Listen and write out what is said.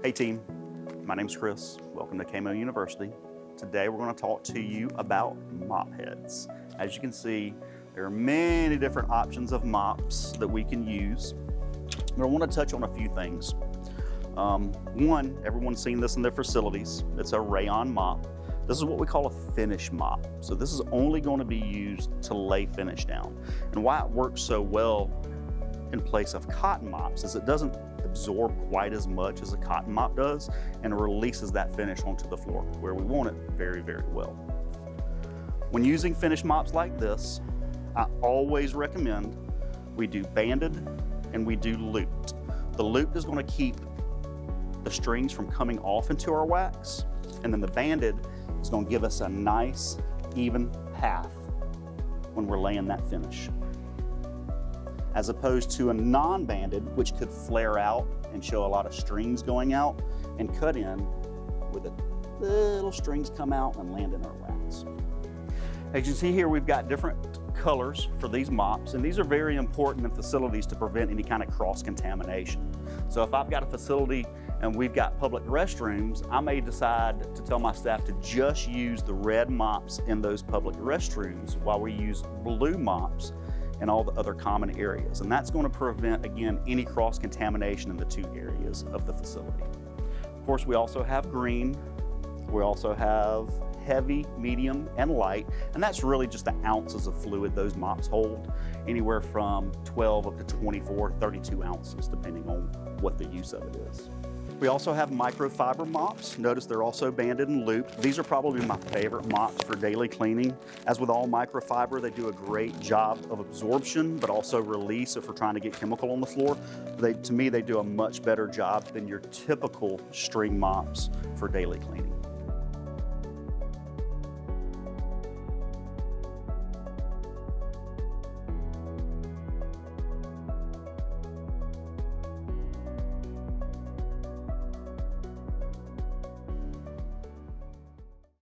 Hey team, my name's Kris. Welcome to KAMO University. Today we're going to talk to you about mop heads. As you can see, there are many different options of mops that we can use. But I want to touch on a few things. One, everyone's seen this in their facilities. It's a rayon mop. This is what we call a finish mop. So this is only going to be used to lay finish down. And why it works so well in place of cotton mops is it doesn't absorb quite as much as a cotton mop does, and it releases that finish onto the floor where we want it very, very well. When using finish mops like this, I always recommend we do banded and we do looped. The looped is going to keep the strings from coming off into our wax, and then the banded is going to give us a nice even path when we're laying that finish, as opposed to a non-banded, which could flare out and show a lot of strings going out and cut in where the little strings come out and land in our wax. As you can see here, we've got different colors for these mops, and these are very important in facilities to prevent any kind of cross-contamination. So if I've got a facility and we've got public restrooms, I may decide to tell my staff to just use the red mops in those public restrooms while we use blue mops in all the other common areas. And that's going to prevent, again, any cross-contamination in the two areas of the facility. Of course, we also have green. We also have heavy, medium, and light. And that's really just the ounces of fluid those mops hold, anywhere from 12 up to 24, 32 ounces, depending on what the use of it is. We also have microfiber mops. Notice they're also banded and looped. These are probably my favorite mops for daily cleaning. As with all microfiber, they do a great job of absorption, but also release if we're trying to get chemical on the floor. To me, they do a much better job than your typical string mops for daily cleaning.